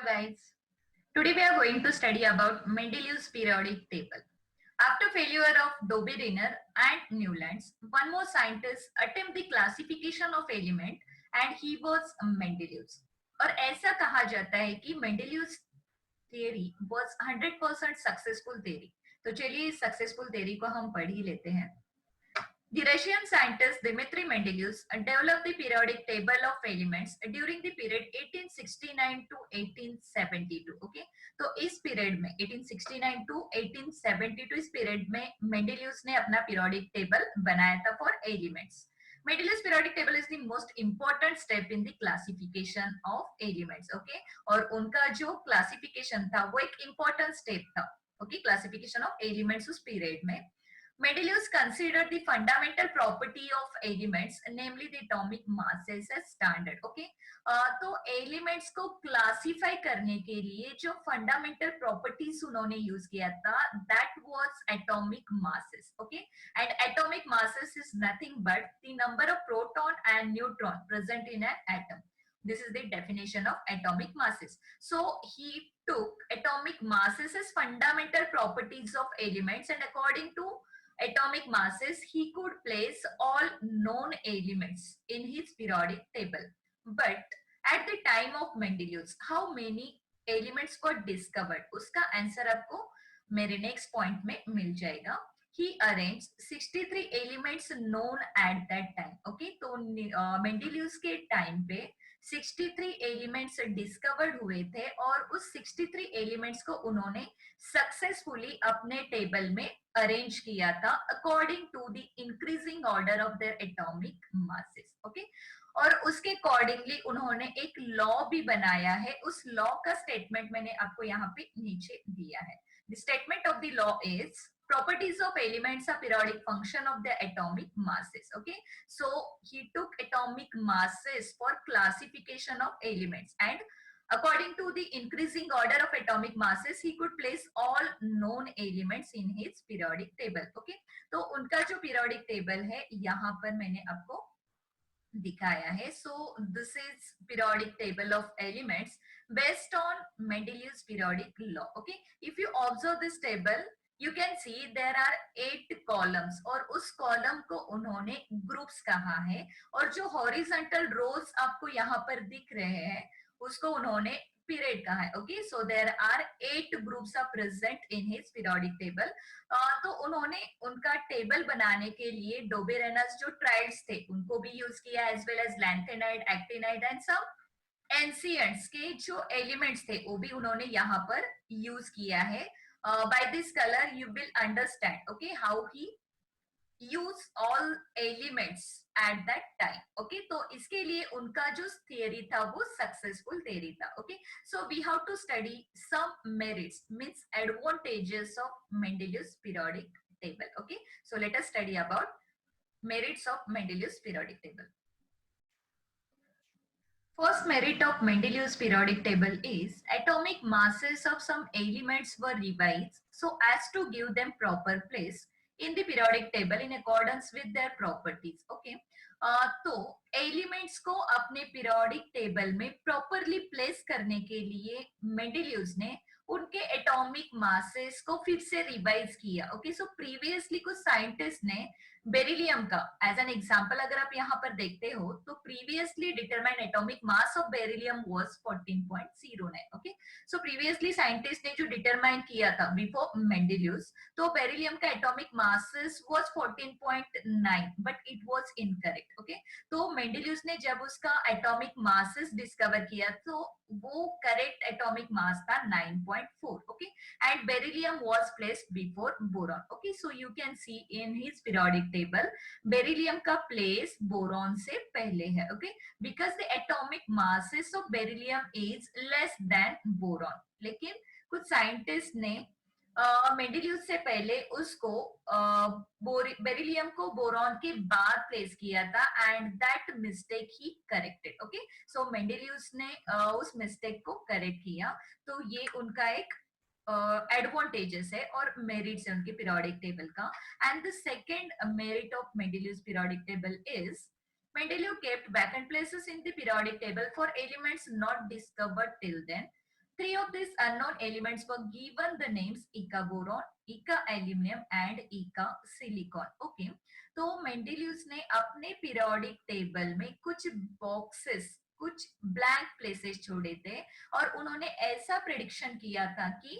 guys. Today we are going to study about Mendeleev's periodic table. After failure of Dobberiner and Newlands, one more scientist attempt the classification of element and he was Mendeleev's. और ऐसा कहा जाता है कि Mendeleev's theory was 100% successful theory. तो चलिए इस successful theory को हम पढ़ ही लेते हैं. The Russian scientist Dmitry Mendeleev developed the periodic table of elements during the period 1869 to 1872. Okay, तो इस पीरियड में 1869 to 1872 इस पीरियड में Mendeleev ने अपना periodic table बनाया था for elements. Mendeleev's periodic table is the most important step in the classification of elements. Okay, और उनका जो classification था वो एक important step था. Okay, classification of elements उस period में. Mendeleev considered the fundamental property of elements, namely the atomic masses as standard. Okay, तो elements को classify करने के लिए जो fundamental properties उन्होंने use किया था, that was atomic masses. Okay, and atomic masses is nothing but the number of proton and neutron present in an atom. This is the definition of atomic masses. So he took atomic masses as fundamental properties of elements, and according to atomic masses, he could place all known elements in his periodic table. But at the time of Mendeleev, how many elements got discovered? उसका answer आपको मेरे next point में मिल जाएगा. He arranged 63 elements known at that time. Okay, तो Mendeleev के time पे 63 elements discovered हुए थे और उस 63 एलिमेंट्स को उन्होंने सक्सेसफुली अपने टेबल में अरेंज किया था according to the increasing order of their atomic masses. Okay, और उसके अकॉर्डिंगली उन्होंने एक लॉ भी बनाया है. उस लॉ का स्टेटमेंट मैंने आपको यहाँ पे नीचे दिया है. The statement of the law is properties of elements are periodic function of their atomic masses. Okay, so he took atomic masses for classification of elements, and according to the increasing order of atomic masses he could place all known elements in his periodic table. Okay, तो उनका जो periodic table है यहाँ पर मैंने आपको दिखाया है. So this is periodic table of elements based on Mendeleev's periodic law. Okay, if you observe this table you can see there are 8 columns और उस कॉलम को उन्होंने ग्रुप्स कहा है, और जो हॉरिजॉन्टल रोज आपको यहाँ पर दिख रहे हैं उसको उन्होंने पीरियड कहा है. Okay, so there are 8 groups are present in his periodic table. तो उन्होंने उनका टेबल बनाने के लिए डोबेरेनस जो ट्राइड्स थे उनको भी यूज किया, as well as lanthanide, actinide and some ancients के जो एलिमेंट्स थे वो भी उन्होंने यहाँ पर यूज किया है. By this color you will understand, okay, how he used all elements at that time. Okay, तो इसके लिए उनका जो theory था वो successful theory था. Okay, so we have to study some merits, means advantages of Mendeleev's periodic table. Okay, so let us study about merits of Mendeleev's periodic table. First merit of Mendeleev's periodic table is atomic masses of some elements were revised so as to give them proper place in the periodic table in accordance with their properties. Okay, तो elements को अपने periodic table में properly place करने के लिए मेंडेलियस ने उनके atomic masses को फिर से रिवाइज किया. ओके, सो प्रीवियसली कुछ साइंटिस्ट ने बेरिलियम का एज एन एग्जांपल अगर आप यहाँ पर देखते हो तो previously determined atomic mass of beryllium was 14.09. Okay, so previously scientist ने जो डिटरमाइन किया था बिफोर मेंडेलियस, तो बेरिलियम का atomic masses was 14.9 but it was incorrect. Okay, तो मेंडेलियस ने जब उसका एटॉमिक मासेस डिस्कवर किया तो वो करेक्ट एटॉमिक मास था 9.4. Okay, and beryllium was placed before boron. Okay, so you can C in his periodic table beryllium का place boron से पहले है. Okay, because the atomic masses of beryllium is less than boron. लेकिन कुछ scientist ने मेंडेलियस से पहले उसको बेरिलियम को बोरॉन के बाद प्लेस किया था, एंड दैट मिस्टेक ही करेक्टेड. ओके, सो मेंडेलियस ने उस मिस्टेक को करेक्ट किया. तो ये उनका एक एडवांटेजेस है और मेरिट्स है उनके पीरियोडिक टेबल का. And the second merit of Mendeleev periodic table is Mendeleev kept vacant places in the periodic table for elements not discovered till then. Three of these unknown elements were given the names Ica boron, Ica aluminum and Ica silicon. Okay, तो मेंडेलियस ने अपने periodic table में कुछ boxes, कुछ blank places छोड़े थे और उन्होंने ऐसा प्रेडिक्शन किया था कि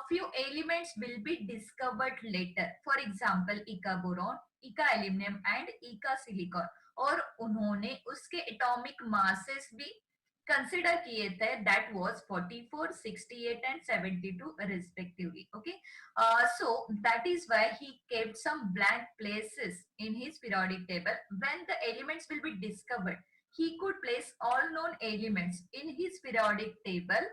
few elements will be discovered later. For example, Ica boron, Ica aluminum and Ica silicon. और उन्होंने उसके एटॉमिक मासेस भी कंसिडर किए थे, that was 44, 68 and 72 respectively. Okay, so that is why he kept some blank places in his periodic table. When the elements will be discovered, he could place all known elements in his periodic table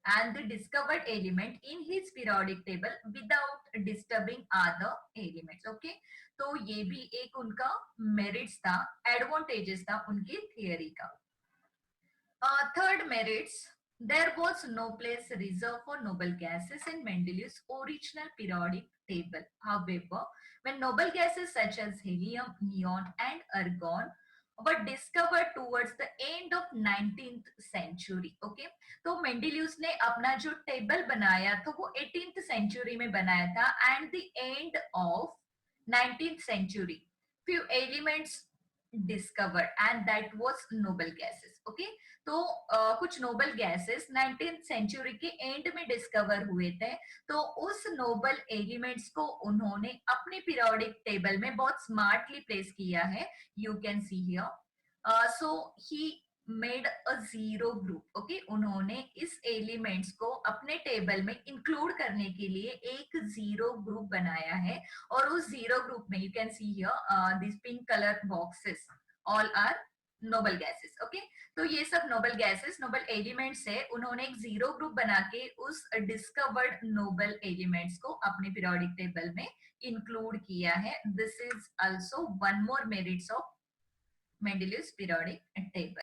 and the discovered element in his periodic table without disturbing other elements. Okay, तो ये भी एक उनका merits था, advantages था उनकी theory का. Third merits, there was no place reserved for noble gases in Mendeleev's original periodic table. However, when noble gases such as helium, neon and argon were discovered towards the end of 19th century. Okay, तो मेंडेलियस ने अपना जो table बनाया था वो 18th century में बनाया था, and the end of 19th century few elements discovered and that was noble gases. Okay, तो कुछ नोबल गैसेस 19th सेंचुरी के एंड में डिस्कवर हुए थे, तो उस नोबल एलिमेंट्स को उन्होंने अपने पीरियोडिक टेबल में बहुत स्मार्टली प्लेस किया है. You can see here. So he made a zero group. Okay, उन्होंने इस एलिमेंट्स को अपने टेबल में इंक्लूड करने के लिए एक जीरो ग्रुप बनाया है, और उस जीरो ग्रुप में you can see here this pink colour boxes all are noble gases. Okay, तो ये सब नोबल गैसेस, नोबल एलिमेंट्स है. उन्होंने एक जीरो ग्रुप बना के उस डिस्कवर्ड नोबल एलिमेंट्स को अपने पीरियोडिक टेबल में इंक्लूड किया है. This is also one more merits of Mendeleev periodic table.